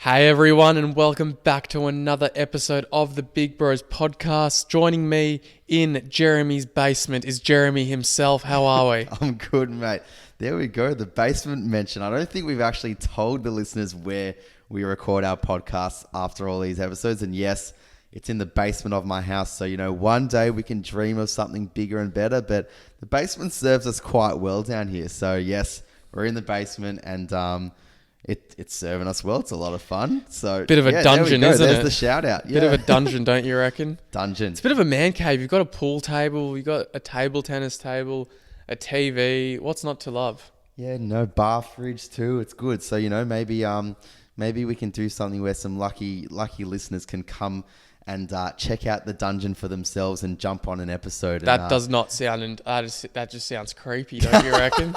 Hey everyone, and welcome back to another episode of the Big Bros podcast. Joining me in Jeremy's basement is Jeremy himself. How are we? I'm good, mate. There we go. The basement mention. I don't think we've actually told the listeners where we record our podcasts after all these episodes. And yes, it's in the basement of my house. So, one day we can dream of something bigger and better, but the basement serves us quite well down here. So yes, we're in the basement and, it's serving us well. It's a lot of fun. So bit of a dungeon, isn't There's it? the shout out. Bit of a dungeon, don't you reckon? Dungeon. It's a bit of a man cave. You've got a pool table, you've got a table tennis table, a TV. What's not to love? Yeah, no bar fridge too. It's good. So maybe we can do something where some lucky listeners can come and check out the dungeon for themselves and jump on an episode. That does not sound. That just sounds creepy, don't you reckon?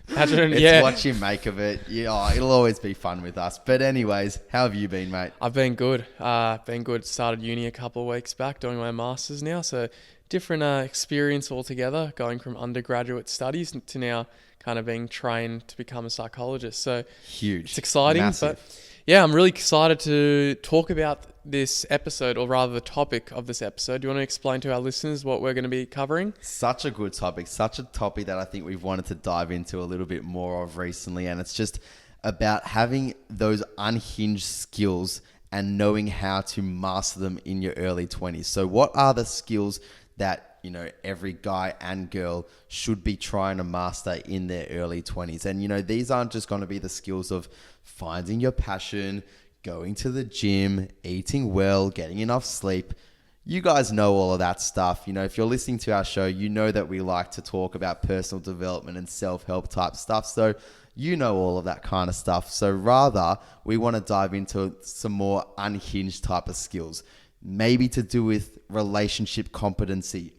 Imagine, it's what you make of it. Yeah, it'll always be fun with us. But anyways, how have you been, mate? I've been good. Started uni a couple of weeks back, doing my masters now. So different experience altogether, going from undergraduate studies to now kind of being trained to become a psychologist. So huge. It's exciting. Massive. But yeah, I'm really excited to talk about this episode, or rather the topic of this episode. Do you want to explain to our listeners what we're going to be covering? Such a good topic. Such a topic that I think we've wanted to dive into a little bit more of recently. And it's just about having those unhinged skills and knowing how to master them in your early 20s. So what are the skills that every guy and girl should be trying to master in their early 20s? And these aren't just going to be the skills of finding your passion, going to the gym, eating well, getting enough sleep. You guys know all of that stuff. If you're listening to our show, you know that we like to talk about personal development and self-help type stuff. So you know all of that kind of stuff. So rather, we want to dive into some more unhinged type of skills. Maybe to do with relationship competency.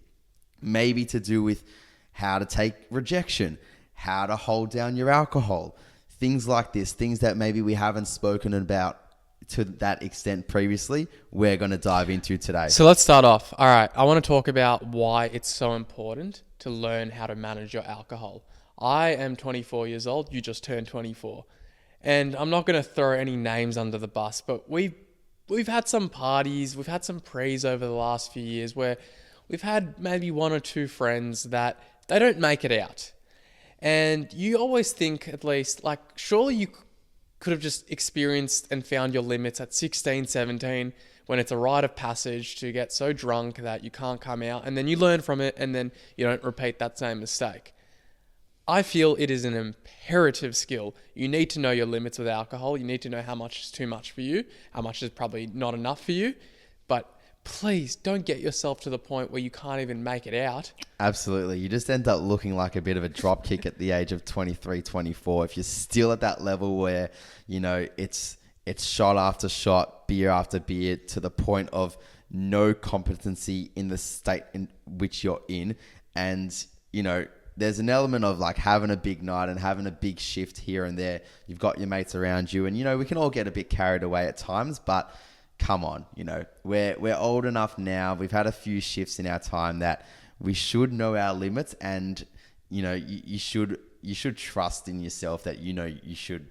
Maybe to do with how to take rejection, how to hold down your alcohol, things like this, things that maybe we haven't spoken about to that extent previously, we're going to dive into today. So let's start off. All right. I want to talk about why it's so important to learn how to manage your alcohol. I am 24 years old. You just turned 24. And I'm not going to throw any names under the bus, but we've had some parties, we've had some prees over the last few years where we've had maybe one or two friends that they don't make it out. And you always think, at least, like, surely you could have just experienced and found your limits at 16, 17, when it's a rite of passage to get so drunk that you can't come out, and then you learn from it, and then you don't repeat that same mistake. I feel it is an imperative skill. You need to know your limits with alcohol. You need to know how much is too much for you, how much is probably not enough for you. But please don't get yourself to the point where you can't even make it out. Absolutely. You just end up looking like a bit of a drop kick at the age of 23, 24. If you're still at that level where, it's shot after shot, beer after beer, to the point of no competency in the state in which you're in. And, there's an element of like having a big night and having a big shift here and there. You've got your mates around you and, we can all get a bit carried away at times, but come on, we're old enough now. We've had a few shifts in our time that we should know our limits, and you should trust in yourself that you should,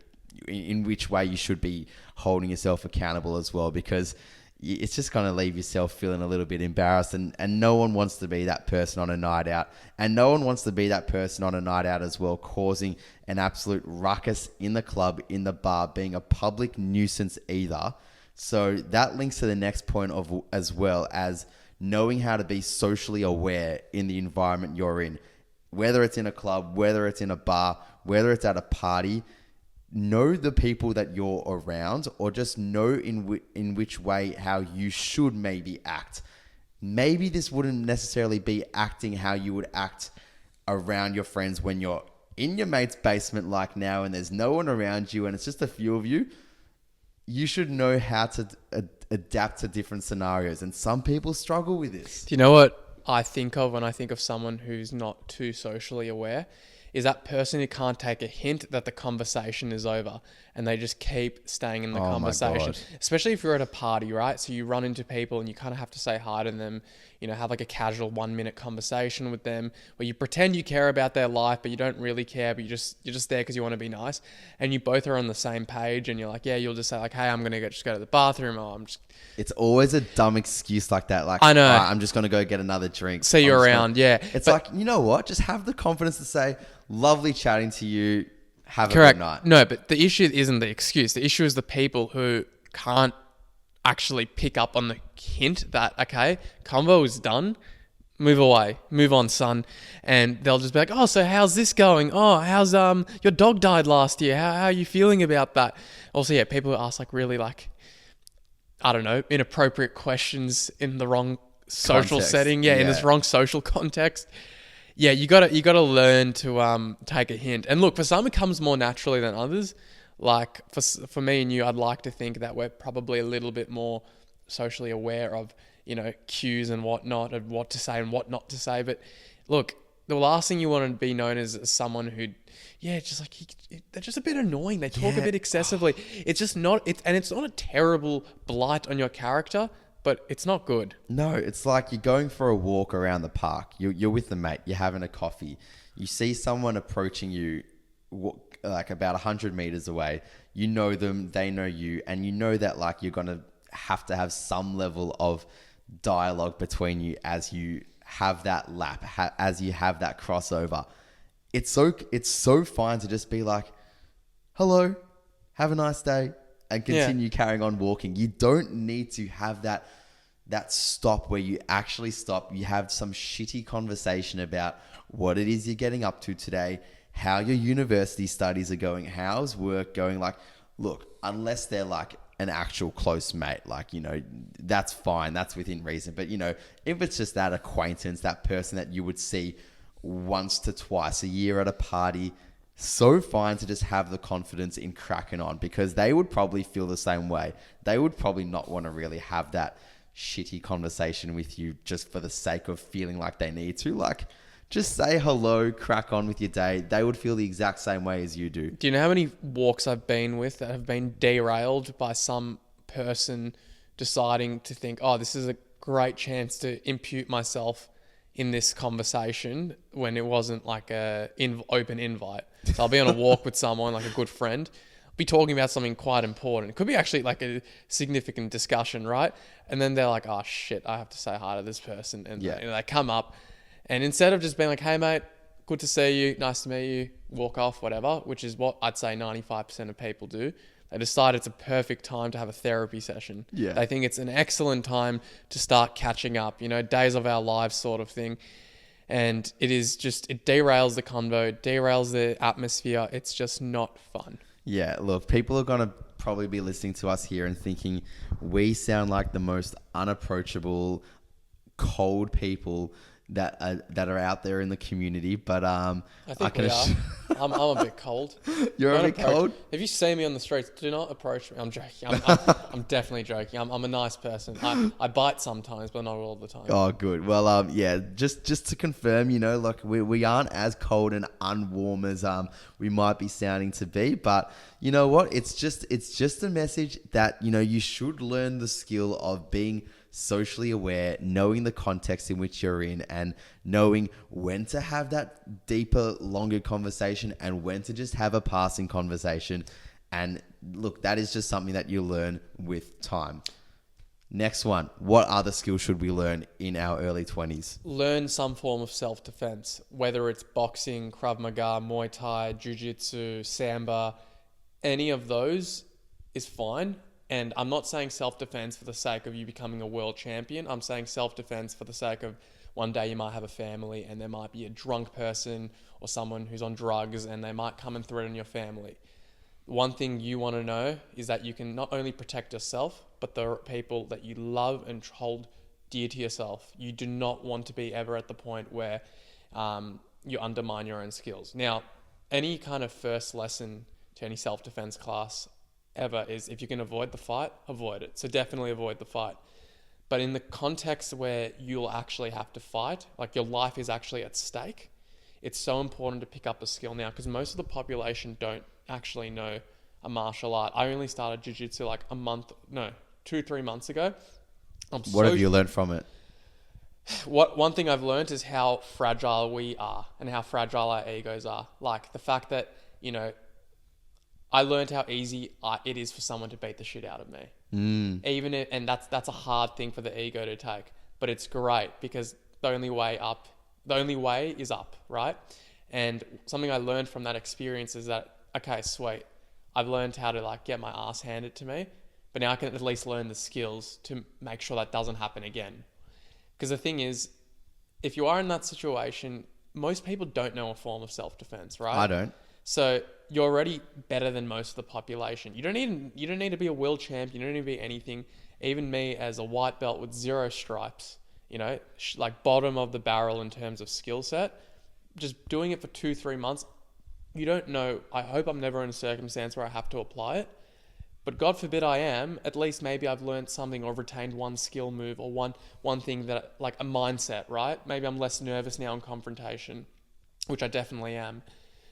in which way you should be holding yourself accountable as well, because it's just going to leave yourself feeling a little bit embarrassed, and no one wants to be that person on a night out, and no one wants to be that person on a night out as well, causing an absolute ruckus in the club, in the bar, being a public nuisance either. So that links to the next point of as well as knowing how to be socially aware in the environment you're in, whether it's in a club, whether it's in a bar, whether it's at a party. Know the people that you're around, or just know in which way how you should maybe act. Maybe this wouldn't necessarily be acting how you would act around your friends when you're in your mate's basement like now and there's no one around you and it's just a few of you. You should know how to adapt to different scenarios, and some people struggle with this. Do you know what I think of when I think of someone who's not too socially aware? Is that person who can't take a hint that the conversation is over. and they just keep staying in the Oh my conversation, God. especially if you're at a party, right? So you run into people and you kind of have to say hi to them, have like a casual 1 minute conversation with them where you pretend you care about their life, but you don't really care, but you're just there because you want to be nice, and you both are on the same page, and you're like, yeah, you'll just say like, hey, I'm going to just go to the bathroom, or I'm just... It's always a dumb excuse like that. Like, I know. "All right, I'm just going to go get another drink. See you I'm just around, yeah. It's But- like, you know what? Just have the confidence to say, lovely chatting to you. Have a Correct. good night. No, but the issue isn't the excuse. The issue is the people who can't actually pick up on the hint that, okay, convo is done. Move away. Move on, son. And they'll just be like, oh, so how's this going? Oh, how's your dog died last year? How are you feeling about that? Also, yeah, people who ask like really like, I don't know, inappropriate questions in the wrong social Context. setting. Yeah, in this wrong social context. Yeah, you gotta learn to take a hint. And look, for some it comes more naturally than others. Like for me and you, I'd like to think that we're probably a little bit more socially aware of, cues and whatnot, of what to say and what not to say. But look, the last thing you want to be known as someone who, just like they're just a bit annoying. They talk a bit excessively. It's just not. It's not a terrible blight on your character, but it's not good. No, it's like you're going for a walk around the park. You're with a mate. You're having a coffee. You see someone approaching you like about 100 meters away. You know them. They know you. And you know that like you're going to have some level of dialogue between you as you have that lap, as you have that crossover. It's so fine to just be like, hello, have a nice day, and continue carrying on walking. You don't need to have that stop where you actually stop. You have some shitty conversation about what it is you're getting up to today, how your university studies are going, how's work going. Like, look, unless they're like an actual close mate, like, that's fine. That's within reason. But, if it's just that acquaintance, that person that you would see once to twice a year at a party, so fine to just have the confidence in cracking on, because they would probably feel the same way. They would probably not want to really have that shitty conversation with you just for the sake of feeling like they need to. Like, just say hello, crack on with your day. They would feel the exact same way as you do. Do you know how many walks I've been with that have been derailed by some person deciding to think, oh, this is a great chance to impute myself in this conversation, when it wasn't like a open invite. So I'll be on a walk with someone, like a good friend, be talking about something quite important. It could be actually like a significant discussion, right? And then they're like, oh shit, I have to say hi to this person. And they come up, and instead of just being like, hey mate, good to see you, nice to meet you, walk off, whatever, which is what I'd say 95% of people do, they decide it's a perfect time to have a therapy session. Yeah. They think it's an excellent time to start catching up, days of our lives sort of thing. And it derails the convo, it derails the atmosphere. It's just not fun. Yeah, look, people are going to probably be listening to us here and thinking we sound like the most unapproachable, cold people that are out there in the community, but I think we are. I'm a bit cold. You're a bit cold? If you see me on the streets, do not approach me. I'm joking. I'm definitely joking. I'm a nice person. I bite sometimes, but not all the time. Oh, good. Well, just to confirm, like we aren't as cold and unwarm as we might be sounding to be, but you know what? It's just a message that, you should learn the skill of being socially aware, knowing the context in which you're in, and knowing when to have that deeper, longer conversation and when to just have a passing conversation. And look, that is just something that you learn with time. Next one, what other skills should we learn in our early 20s? Learn some form of self-defense, whether it's boxing, Krav Maga, Muay Thai, Jiu-Jitsu, Samba, any of those is fine. And I'm not saying self-defense for the sake of you becoming a world champion. I'm saying self-defense for the sake of one day you might have a family and there might be a drunk person or someone who's on drugs and they might come and threaten your family. One thing you want to know is that you can not only protect yourself, but the people that you love and hold dear to yourself. You do not want to be ever at the point where you undermine your own skills. Now, any kind of first lesson to any self-defense class ever is, if you can avoid the fight, avoid it. So definitely avoid the fight. But in the context where you'll actually have to fight, like your life is actually at stake, it's so important to pick up a skill now, because most of the population don't actually know a martial art. I only started jiu-jitsu like 2-3 months ago. What have you learned from it? One thing I've learned is how fragile we are and how fragile our egos are. Like the fact that, I learned how easy it is for someone to beat the shit out of me. And that's a hard thing for the ego to take, but it's great because the only way is up, right? And something I learned from that experience is that, okay, sweet, I've learned how to like get my ass handed to me, but now I can at least learn the skills to make sure that doesn't happen again. Because the thing is, if you are in that situation, most people don't know a form of self-defense, right? I don't. So you're already better than most of the population. You don't need to be a world champ. You don't need to be anything. Even me as a white belt with 0 stripes, like bottom of the barrel in terms of skill set, just doing it for 2-3 months, you don't know. I hope I'm never in a circumstance where I have to apply it. But God forbid I am, at least maybe I've learned something or retained one skill move or one thing that, like a mindset, right? Maybe I'm less nervous now in confrontation, which I definitely am.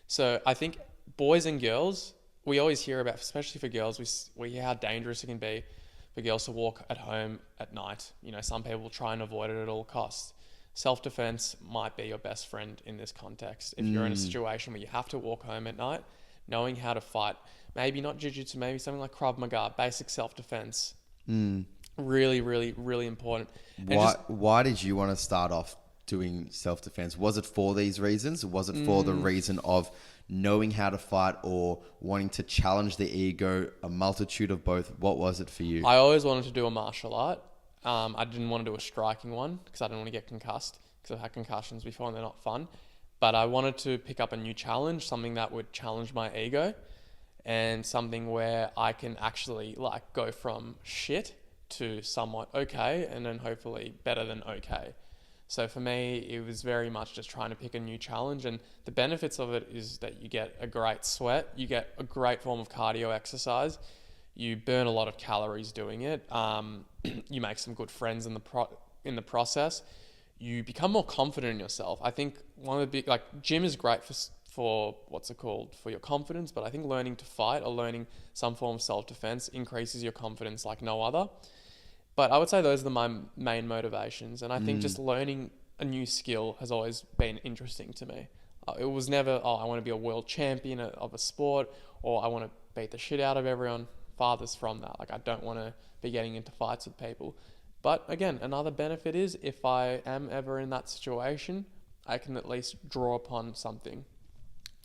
So I think boys and girls, we always hear about, especially for girls, we hear how dangerous it can be for girls to walk at home at night. Some people try and avoid it at all costs. Self-defense might be your best friend in this context. If you're in a situation where you have to walk home at night, knowing how to fight, maybe not jiu-jitsu, maybe something like Krav Maga, basic self-defense. Really, really, really important. Why did you want to start off doing self-defense? Was it for these reasons? Was it for the reason of knowing how to fight or wanting to challenge the ego? A multitude of both. What was it for you? I always wanted to do a martial art. I didn't want to do a striking one because I didn't want to get concussed, because I've had concussions before and they're not fun. But I wanted to pick up a new challenge, something that would challenge my ego and something where I can actually like go from shit to somewhat okay and then hopefully better than okay. So for me, it was very much just trying to pick a new challenge, and the benefits of it is that you get a great sweat, you get a great form of cardio exercise, you burn a lot of calories doing it, you make some good friends in the process, you become more confident in yourself. I think one of the big, like gym is great for what's it called, for your confidence, but I think learning to fight or learning some form of self-defense increases your confidence like no other. But I would say those are my main motivations. And I think just learning a new skill has always been interesting to me. It was never, I want to be a world champion of a sport, or I want to beat the shit out of everyone. Farthest from that. Like, I don't want to be getting into fights with people. But again, another benefit is if I am ever in that situation, I can at least draw upon something.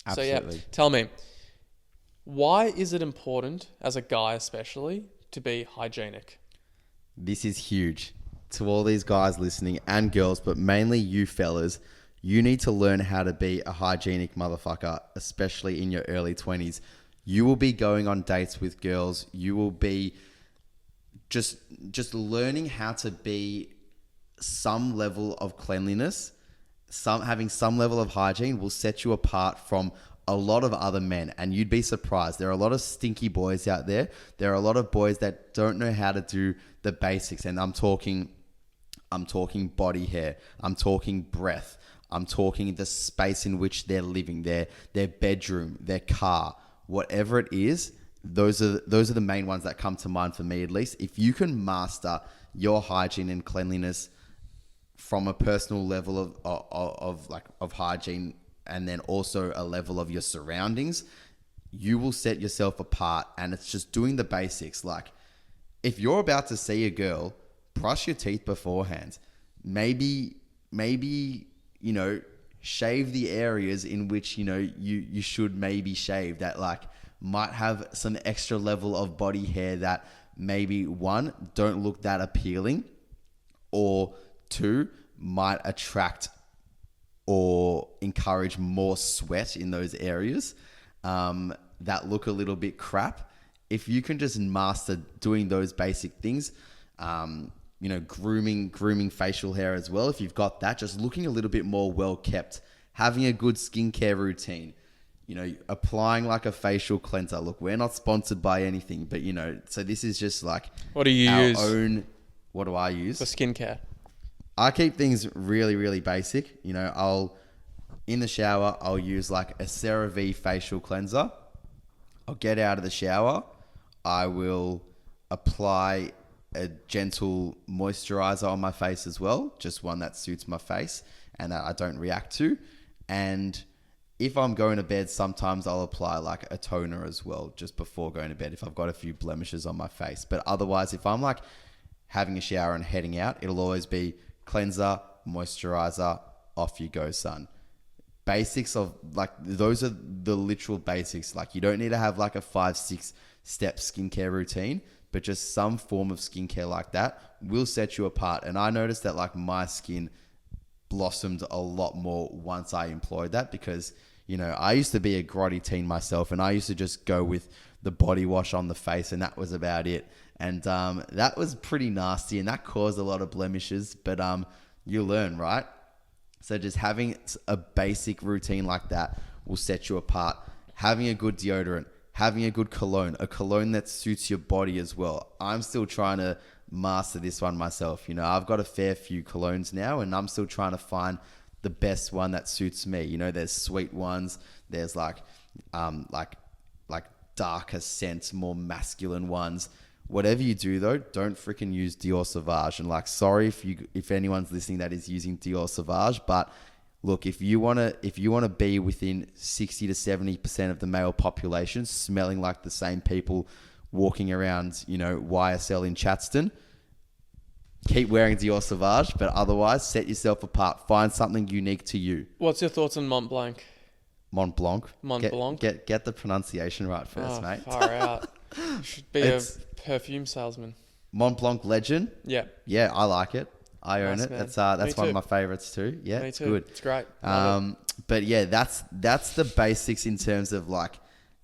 Absolutely. So yeah, tell me, why is it important, as a guy especially, to be hygienic? This is huge. To all these guys listening and girls, but mainly you fellas, you need to learn how to be a hygienic motherfucker, especially in your early 20s. You will be going on dates with girls. You will be just learning how to be some level of cleanliness, having some level of hygiene will set you apart from a lot of other men, and you'd be surprised. There are a lot of stinky boys out there. There are a lot of boys that don't know how to do the basics, and I'm talking body hair. I'm talking breath. I'm talking the space in which they're living, their bedroom, their car, whatever it is. Those are the main ones that come to mind for me, at least. If you can master your hygiene and cleanliness from a personal level of hygiene, and then also a level of your surroundings, you will set yourself apart. And it's just doing the basics. Like, if you're about to see a girl, brush your teeth beforehand. Maybe, shave the areas in which, you should maybe shave, that like might have some extra level of body hair that maybe, one, don't look that appealing, or two, might attract or encourage more sweat in those areas that look a little bit crap. If you can just master doing those basic things, grooming facial hair as well. If you've got that, just looking a little bit more well kept, having a good skincare routine, applying like a facial cleanser. Look, we're not sponsored by anything, but so this is just like what do you use? What do I use for skincare? I keep things really, really basic. In the shower, I'll use like a CeraVe facial cleanser. I'll get out of the shower. I will apply a gentle moisturizer on my face as well, just one that suits my face and that I don't react to. And if I'm going to bed, sometimes I'll apply like a toner as well, just before going to bed if I've got a few blemishes on my face. But otherwise, if I'm like having a shower and heading out, it'll always be cleanser, moisturizer, off you go, son. Basics of like, those are the literal basics. Like, you don't need to have like a 5-6 step skincare routine, but just some form of skincare like that will set you apart. And I noticed that like my skin blossomed a lot more once I employed that, because, you know, I used to be a grotty teen myself, and I used to just go with the body wash on the face, and that was about it. And that was pretty nasty, and that caused a lot of blemishes, but you learn, right? So just having a basic routine like that will set you apart. Having a good deodorant, having a good cologne, a cologne that suits your body as well. I'm still trying to master this one myself. You know, I've got a fair few colognes now, and I'm still trying to find the best one that suits me. You know, there's sweet ones, there's like darker scents, more masculine ones. Whatever you do though, don't freaking use Dior Sauvage. And like, sorry if anyone's listening that is using Dior Sauvage, but look, if you wanna be within 60 to 70% of the male population smelling like the same people walking around, you know, YSL in Chatston, keep wearing Dior Sauvage, but otherwise set yourself apart. Find something unique to you. What's your thoughts on Mont Blanc? Mont Blanc. Mont Blanc. Get the pronunciation right first, mate. Far out. Should be a perfume salesman. Mont Blanc Legend. Yeah. Yeah, I like it. I own Nice, it. man. That's one of my favorites too. Yeah, Me it's too. good. It's great. But yeah, that's the basics in terms of like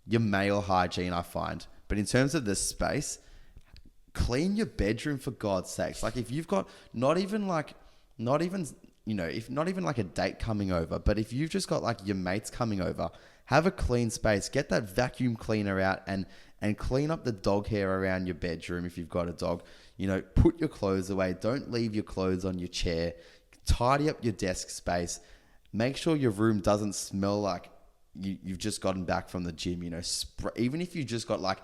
your male hygiene, I find. But in terms of the space, clean your bedroom for God's sakes. Like, if you've got not even like a date coming over, but if you've just got like your mates coming over, have a clean space. Get that vacuum cleaner out and clean up the dog hair around your bedroom if you've got a dog. You know, put your clothes away. Don't leave your clothes on your chair. Tidy up your desk space. Make sure your room doesn't smell like you've just gotten back from the gym. You know, even if you just got like,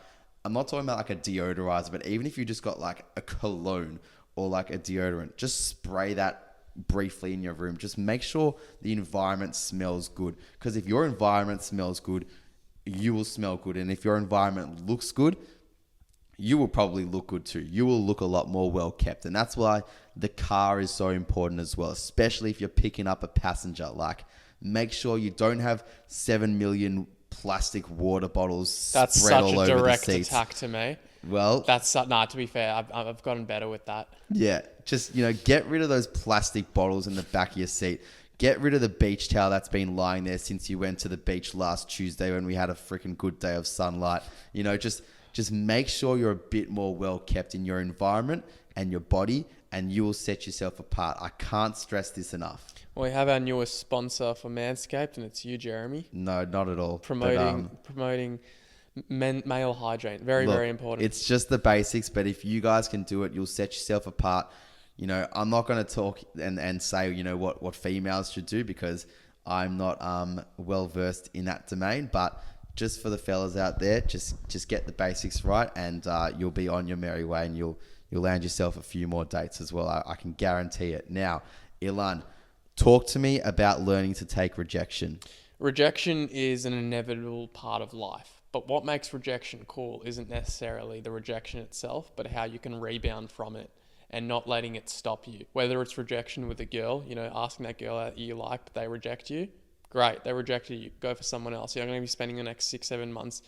I'm not talking about like a deodorizer, but even if you just got like a cologne or like a deodorant, just spray that briefly in your room. Just make sure the environment smells good, because if your environment smells good, you will smell good. And if your environment looks good, you will probably look good too. You will look a lot more well kept. And that's why the car is so important as well, especially if you're picking up a passenger. Like, make sure you don't have 7 million plastic water bottles That's spread such all a over the direct seats. attack to me. Well, To be fair, I've gotten better with that. yeah, just, you know, get rid of those plastic bottles in the back of your seat. Get rid of the beach towel that's been lying there since you went to the beach last Tuesday when we had a freaking good day of sunlight. You know, just make sure you're a bit more well kept in your environment and your body, and you will set yourself apart. I can't stress this enough. Well, we have our newest sponsor for Manscaped, and it's you, Jeremy. No, not at all. Promoting male hygiene. Very, Look, very important. It's just the basics, but if you guys can do it, you'll set yourself apart. You know, I'm not going to talk and say, you know, what females should do, because I'm not well versed in that domain. But just for the fellas out there, just get the basics right, and you'll be on your merry way, and you'll land yourself a few more dates as well. I can guarantee it. Now, Ilan, talk to me about learning to take rejection. Rejection is an inevitable part of life. But what makes rejection cool isn't necessarily the rejection itself, but how you can rebound from it and not letting it stop you. Whether it's rejection with a girl, you know, asking that girl that you like, but they reject you. Great, they rejected you. Go for someone else. You're going to be spending the next 6-7 months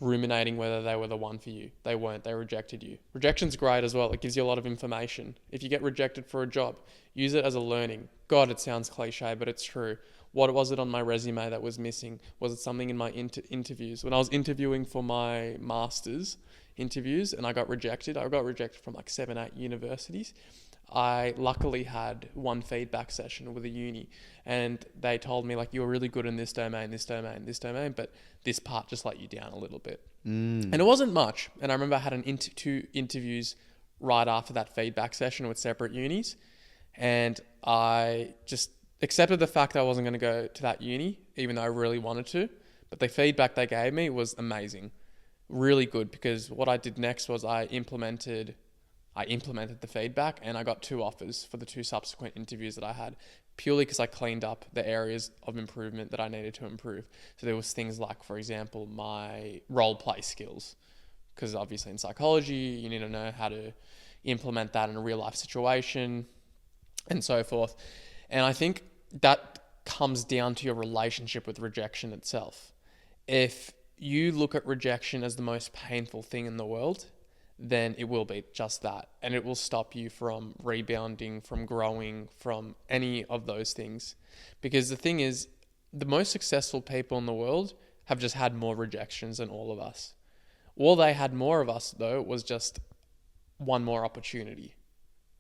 ruminating whether they were the one for you. They weren't. They rejected you. Rejection's great as well. It gives you a lot of information. If you get rejected for a job, use it as a learning. God, it sounds cliche, but it's true. What was it on my resume that was missing? Was it something in my interviews? When I was interviewing for my master's interviews and I got rejected from like 7-8 universities. I luckily had one feedback session with a uni, and they told me, like, you were really good in this domain, but this part just let you down a little bit. And it wasn't much. And I remember I had two interviews right after that feedback session with separate unis, and I just accepted the fact that I wasn't going to go to that uni, even though I really wanted to. But the feedback they gave me was amazing. really good, because what I did next was I implemented the feedback, and I got 2 offers for the 2 subsequent interviews that I had, purely because I cleaned up the areas of improvement that I needed to improve. So there was things like, for example, my role play skills, because obviously in psychology, you need to know how to implement that in a real life situation and so forth. And I think that comes down to your relationship with rejection itself. If you look at rejection as the most painful thing in the world, then it will be just that. And it will stop you from rebounding, from growing, from any of those things. Because the thing is, the most successful people in the world have just had more rejections than all of us. All they had more of us, though, was just one more opportunity,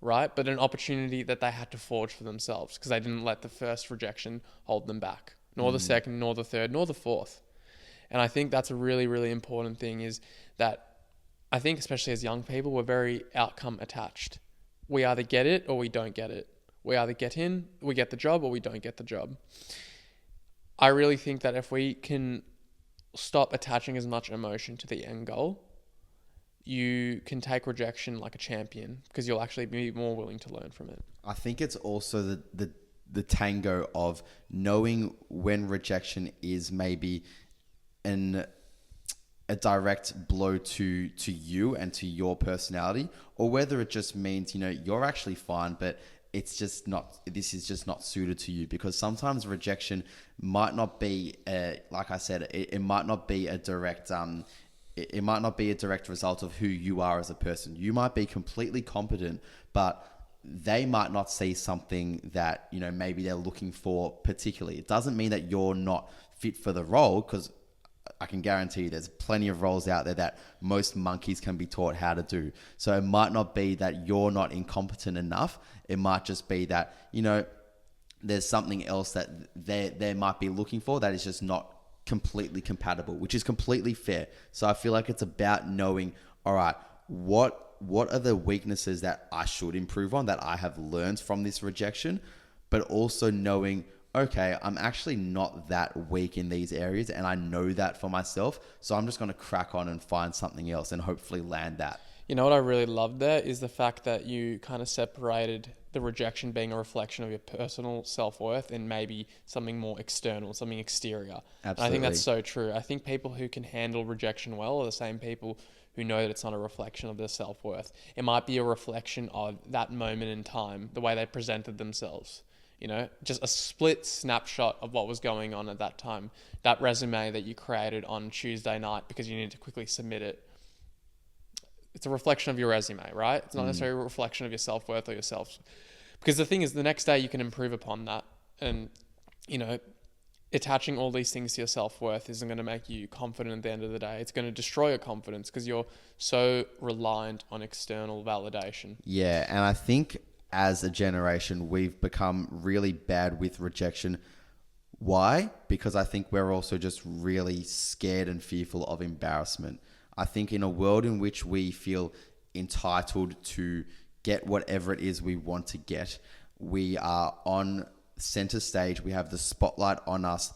right? But an opportunity that they had to forge for themselves, because they didn't let the first rejection hold them back, nor the second, nor the third, nor the fourth. And I think that's a really, really important thing, is that I think especially as young people, we're very outcome attached. We either get it or we don't get it. We either get the job, or we don't get the job. I really think that if we can stop attaching as much emotion to the end goal, you can take rejection like a champion, because you'll actually be more willing to learn from it. I think it's also the tango of knowing when rejection is maybe a direct blow to you and to your personality, or whether it just means, you're actually fine, but this is just not suited to you. Because sometimes rejection might not be, like I said, it might not be a direct, it might not be a direct result of who you are as a person. You might be completely competent, but they might not see something that, maybe they're looking for particularly. It doesn't mean that you're not fit for the role, because I can guarantee you there's plenty of roles out there that most monkeys can be taught how to do. So it might not be that you're not incompetent enough. It might just be that, there's something else that they might be looking for that is just not completely compatible, which is completely fair. So I feel like it's about knowing, all right, what are the weaknesses that I should improve on, that I have learned from this rejection, but also knowing, okay, I'm actually not that weak in these areas, and I know that for myself. So I'm just going to crack on and find something else and hopefully land that. You know what I really loved there is the fact that you kind of separated the rejection being a reflection of your personal self-worth and maybe something more external, something exterior. Absolutely. And I think that's so true. I think people who can handle rejection well are the same people who know that it's not a reflection of their self-worth. It might be a reflection of that moment in time, the way they presented themselves. Just a split snapshot of what was going on at that time. That resume that you created on Tuesday night because you needed to quickly submit it. It's a reflection of your resume, right? It's not necessarily a reflection of your self-worth or yourself. Because the thing is, the next day you can improve upon that. And, attaching all these things to your self-worth isn't going to make you confident at the end of the day. It's going to destroy your confidence because you're so reliant on external validation. Yeah, and I think as a generation, we've become really bad with rejection. Why? Because I think we're also just really scared and fearful of embarrassment. I think in a world in which we feel entitled to get whatever it is we want to get, we are on center stage. We have the spotlight on us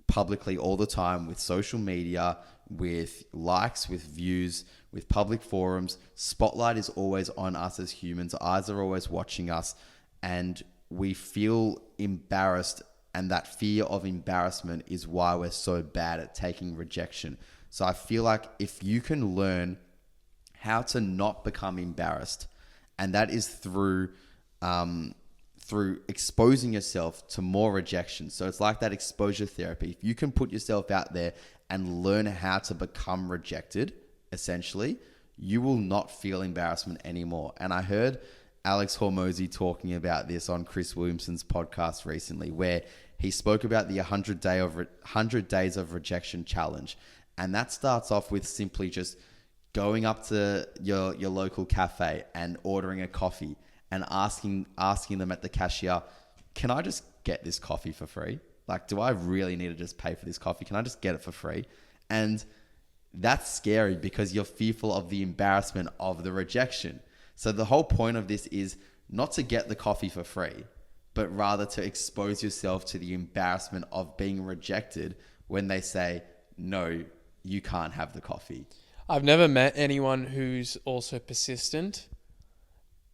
publicly all the time, with social media, with likes, with views, with public forums. Spotlight is always on us as humans. Eyes are always watching us, and we feel embarrassed, and that fear of embarrassment is why we're so bad at taking rejection. So I feel like if you can learn how to not become embarrassed, and that is through exposing yourself to more rejection. So it's like that exposure therapy. If you can put yourself out there and learn how to become rejected, essentially, you will not feel embarrassment anymore. And I heard Alex Hormozy talking about this on Chris Williamson's podcast recently, where he spoke about the 100 days of rejection challenge. And that starts off with simply just going up to your local cafe and ordering a coffee and asking them at the cashier, can I just get this coffee for free? Like, do I really need to just pay for this coffee? Can I just get it for free? And that's scary because you're fearful of the embarrassment of the rejection. So the whole point of this is not to get the coffee for free, but rather to expose yourself to the embarrassment of being rejected when they say, no, you can't have the coffee. I've never met anyone who's also persistent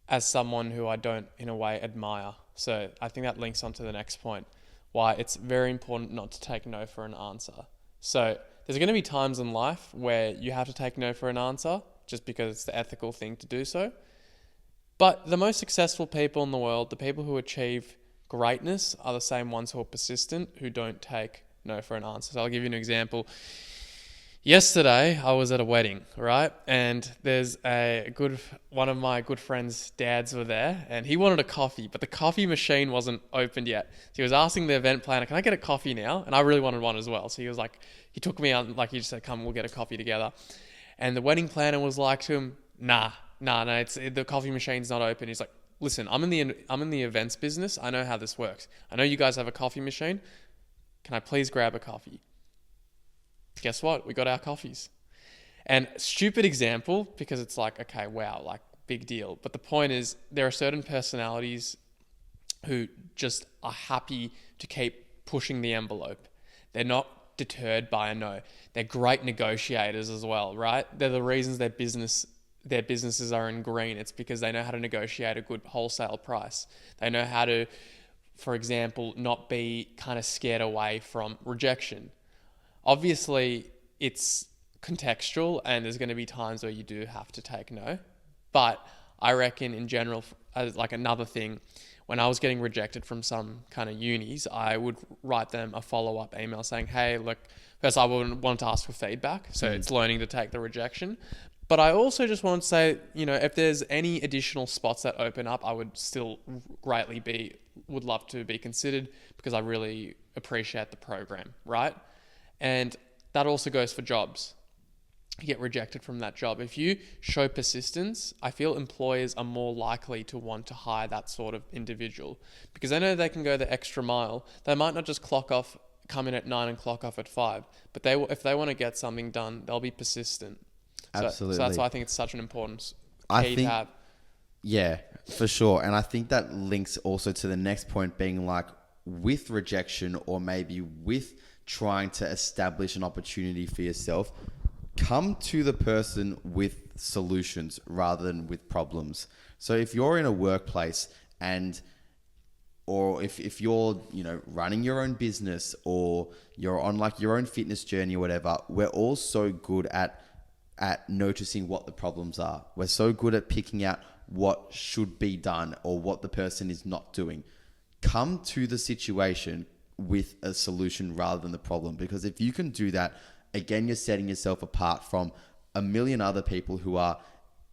as someone who I don't, in a way, admire. So I think that links on to the next point, why it's very important not to take no for an answer. So there's going to be times in life where you have to take no for an answer just because it's the ethical thing to do so. But the most successful people in the world, the people who achieve greatness, are the same ones who are persistent, who don't take no for an answer. So I'll give you an example. Yesterday, I was at a wedding, right? And there's one of my good friend's dads were there, and he wanted a coffee, but the coffee machine wasn't opened yet. So he was asking the event planner, "Can I get a coffee now?" And I really wanted one as well. So he took me out, he just said, "Come, we'll get a coffee together." And the wedding planner was like to him, "Nah, the coffee machine's not open." He's like, "Listen, I'm in the events business. I know how this works. I know you guys have a coffee machine. Can I please grab a coffee?" Guess what? We got our coffees. And stupid example, because it's like, okay, wow, like big deal. But the point is, there are certain personalities who just are happy to keep pushing the envelope. They're not deterred by a no. They're great negotiators as well, right? They're the reasons their businesses are in green. It's because they know how to negotiate a good wholesale price. They know how to, for example, not be kind of scared away from rejection. Obviously, it's contextual and there's going to be times where you do have to take no. But I reckon in general, as like another thing, when I was getting rejected from some kind of unis, I would write them a follow-up email saying, "Hey, look, first I would want to ask for feedback." So it's learning to take the rejection. But I also just want to say, if there's any additional spots that open up, I would still would love to be considered because I really appreciate the program, right? And that also goes for jobs. You get rejected from that job. If you show persistence, I feel employers are more likely to want to hire that sort of individual because they know they can go the extra mile. They might not just come in at 9 and clock off at 5, but if they want to get something done, they'll be persistent. Absolutely. So that's why I think it's such an important key to have. Yeah, for sure. And I think that links also to the next point being like with rejection or maybe with trying to establish an opportunity for yourself, come to the person with solutions rather than with problems. So if you're in a workplace or if you're, running your own business or you're on like your own fitness journey or whatever, we're all so good at noticing what the problems are. We're so good at picking out what should be done or what the person is not doing. Come to the situation with a solution rather than the problem, because if you can do that, again, you're setting yourself apart from a million other people who are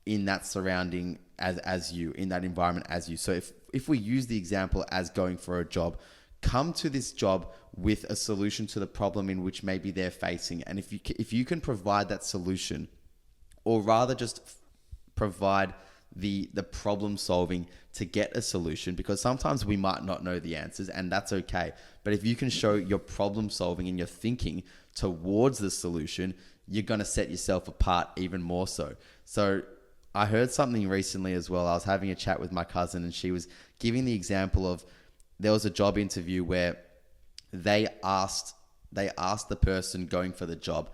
in that surrounding as you, in that environment as you. So if we use the example as going for a job, come to this job with a solution to the problem in which maybe they're facing. And if you can provide that solution, or rather just provide the problem solving to get a solution, because sometimes we might not know the answers and that's okay. But if you can show your problem solving and your thinking towards the solution, you're going to set yourself apart even more so. So I heard something recently as well. I was having a chat with my cousin and she was giving the example of, there was a job interview where they asked the person going for the job,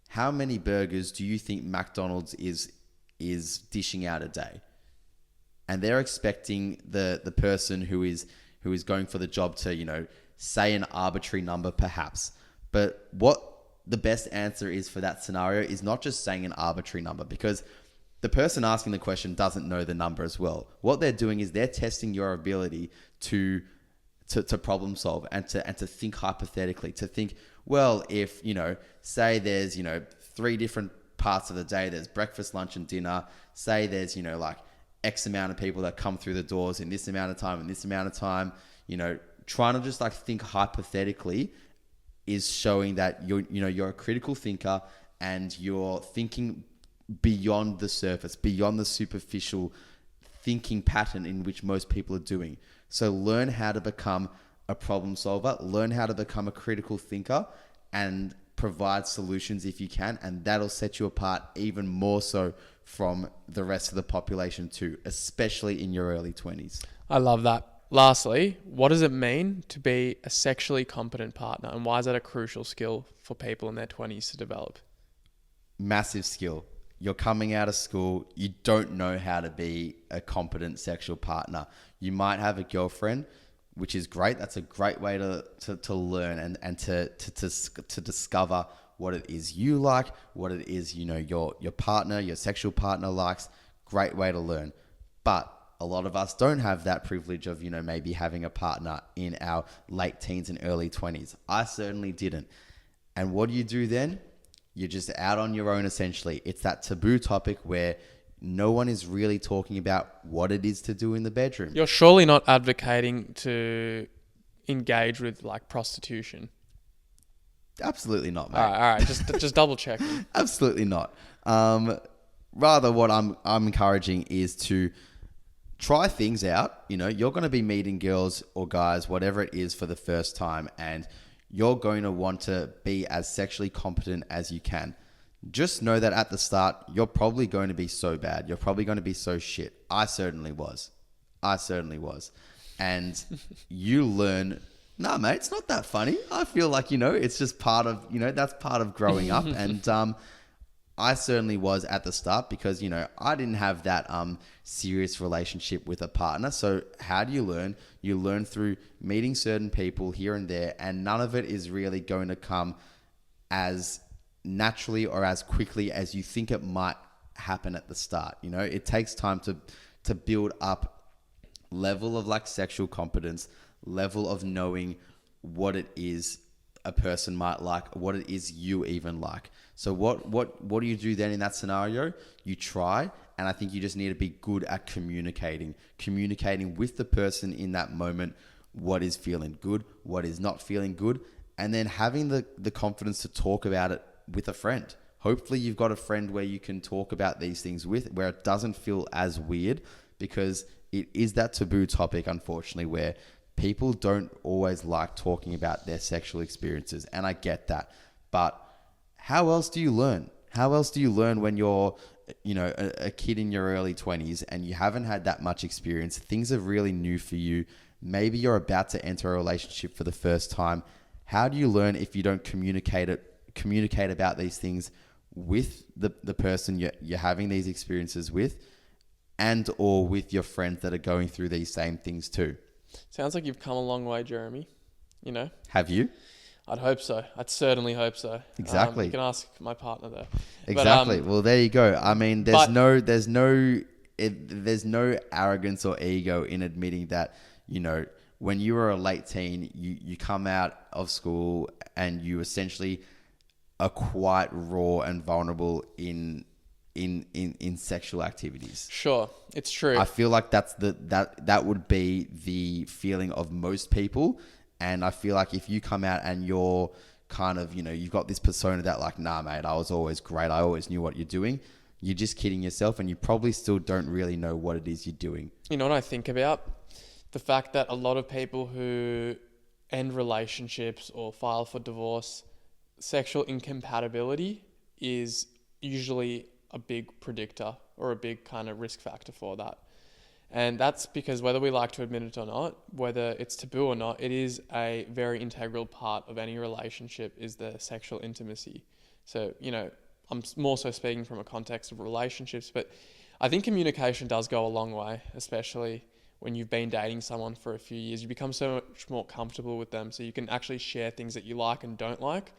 how many burgers do you think McDonald's is dishing out a day? And they're expecting the person who is going for the job to, say an arbitrary number perhaps. But what the best answer is for that scenario is not just saying an arbitrary number, because the person asking the question doesn't know the number as well. What they're doing is they're testing your ability to problem solve and to think hypothetically, to think, well, if, say there's, 3 different parts of the day, there's breakfast, lunch and dinner. Say there's, like X amount of people that come through the doors in this amount of time and this amount of time, trying to just like think hypothetically is showing that you're a critical thinker and you're thinking beyond the surface, beyond the superficial thinking pattern in which most people are doing. So learn how to become a problem solver, learn how to become a critical thinker and provide solutions if you can. And that'll set you apart even more so from the rest of the population too, especially in your early 20s. I love that. Lastly, what does it mean to be a sexually competent partner, and why is that a crucial skill for people in their 20s to develop? massive skill. You're coming out of school, you don't know how to be a competent sexual partner. You might have a girlfriend, which is great. That's a great way to learn and to discover what it is you like, what it is, your partner, your sexual partner likes. Great way to learn. But a lot of us don't have that privilege of, maybe having a partner in our late teens and early 20s. I certainly didn't. And what do you do then? You're just out on your own, essentially. It's that taboo topic where no one is really talking about what it is to do in the bedroom. You're surely not advocating to engage with like prostitution. Absolutely not, mate. All right. Just double checking. Absolutely not. Rather, what I'm encouraging is to try things out. You're going to be meeting girls or guys, whatever it is, for the first time, and you're going to want to be as sexually competent as you can. Just know that at the start, you're probably going to be so bad. You're probably going to be so shit. I certainly was. And you learn, nah, mate, it's not that funny. I feel like, it's just part of, that's part of growing up. And I certainly was at the start because, I didn't have that serious relationship with a partner. So how do you learn? You learn through meeting certain people here and there, and none of it is really going to come as naturally or as quickly as you think it might happen at the start. It takes time to build up level of like sexual competence, level of knowing what it is a person might like, what it is you even like. So what do you do then in that scenario? You try, and I think you just need to be good at communicating with the person in that moment, what is feeling good, what is not feeling good, and then having the confidence to talk about it with a friend. Hopefully you've got a friend where you can talk about these things with, where it doesn't feel as weird, because it is that taboo topic, unfortunately, where people don't always like talking about their sexual experiences, and I get that. But how else do you learn? How else do you learn when you're, a kid in your early 20s and you haven't had that much experience? Things are really new for you. Maybe you're about to enter a relationship for the first time. How do you learn if you don't communicate about these things with the person you're having these experiences with, and or with your friends that are going through these same things too? Sounds like you've come a long way, Jeremy. Have you? I'd hope so. I'd certainly hope so. Exactly. You can ask my partner though. Exactly. Well, there you go. I mean, there's no arrogance or ego in admitting that, when you were a late teen, you come out of school and you essentially are quite raw and vulnerable in sexual activities. Sure, it's true. I feel like that would be the feeling of most people. And I feel like if you come out and you're kind of, you've got this persona that like, nah, mate, I was always great, I always knew what you're doing, you're just kidding yourself, and you probably still don't really know what it is you're doing. You know what I think about? The fact that a lot of people who end relationships or file for divorce, sexual incompatibility is usually a big predictor or a big kind of risk factor for that. And that's because whether we like to admit it or not, whether it's taboo or not, it is a very integral part of any relationship, is the sexual intimacy. So, I'm more so speaking from a context of relationships, but I think communication does go a long way, especially when you've been dating someone for a few years. You become so much more comfortable with them, so you can actually share things that you like and don't like,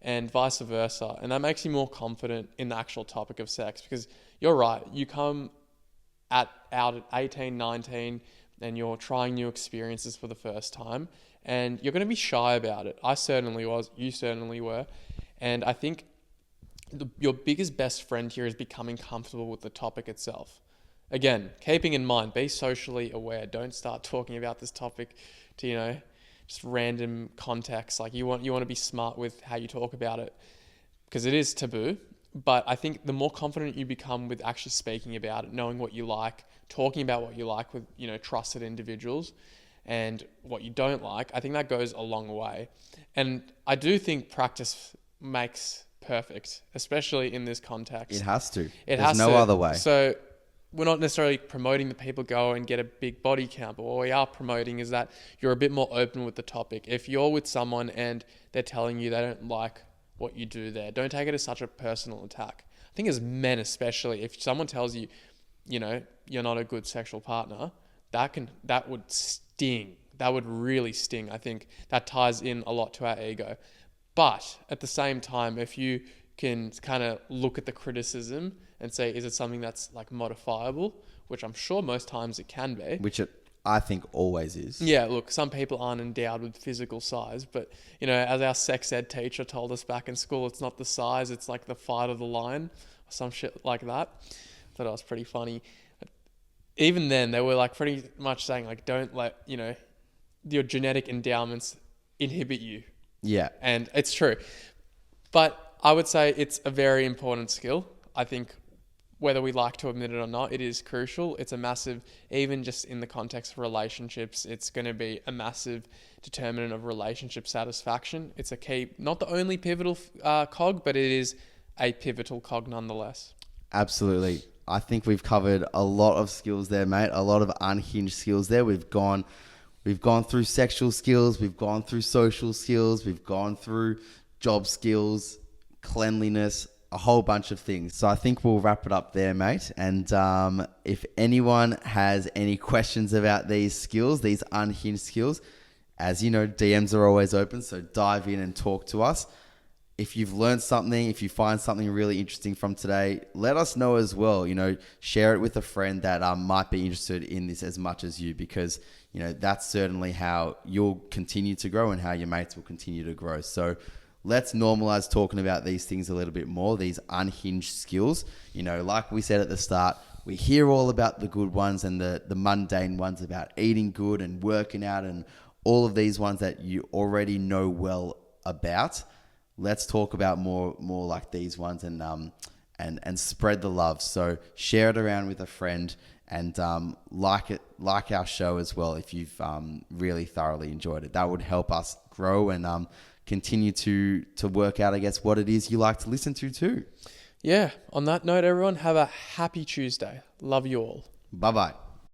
and vice versa. And that makes you more confident in the actual topic of sex, because you're right, you come out at 18, 19, and you're trying new experiences for the first time, and you're going to be shy about it. I certainly was. You certainly were. And I think your biggest best friend here is becoming comfortable with the topic itself. Again, keeping in mind, be socially aware. Don't start talking about this topic to, just random contexts. Like you want to be smart with how you talk about it, because it is taboo. But I think the more confident you become with actually speaking about it, knowing what you like, talking about what you like with, trusted individuals, and what you don't like, I think that goes a long way. And I do think practice makes perfect, especially in this context. It has to. There's no other way. So we're not necessarily promoting that people go and get a big body count, but what we are promoting is that you're a bit more open with the topic. If you're with someone and they're telling you they don't like what you do there. Don't take it as such a personal attack. I think as men especially, if someone tells you, you know, you're not a good sexual partner, that would sting. That would really sting. I think that ties in a lot to our ego. But at the same time, if you can kind of look at the criticism and say, is it something that's like modifiable, which I'm sure most times it can be. Which I think always is. Yeah, look, some people aren't endowed with physical size, but, you know, as our sex ed teacher told us back in school, it's not the size, it's like the fight of the lion or some shit like that. I thought that was pretty funny. Even then, they were like pretty much saying like, don't let, you know, your genetic endowments inhibit you. Yeah. And it's true. But I would say it's a very important skill. I think whether we like to admit it or not, it is crucial. It's a massive, even just in the context of relationships, it's going to be a massive determinant of relationship satisfaction. It's a key, not the only pivotal cog, but it is a pivotal cog nonetheless. Absolutely. I think we've covered a lot of skills there, mate. A lot of unhinged skills there. We've gone through sexual skills. We've gone through social skills. We've gone through job skills, cleanliness, a whole bunch of things. So I think we'll wrap it up there, mate. And if anyone has any questions about these skills, these unhinged skills, as you know, DMs are always open. So dive in and talk to us. If you've learned something, if you find something really interesting from today, let us know as well. You know, share it with a friend that might be interested in this as much as you, because, you know, that's certainly how you'll continue to grow and how your mates will continue to grow. So let's normalize talking about these things a little bit more, these unhinged skills. You know, like we said at the start, we hear all about the good ones and the mundane ones about eating good and working out and all of these ones that you already know well about. Let's talk about more like these ones and spread the love. So share it around with a friend and like our show as well if you've really thoroughly enjoyed it. That would help us grow and continue to work out, I guess, what it is you like to listen to too. Yeah, on that note, everyone, have a happy Tuesday. Love you all. Bye-bye.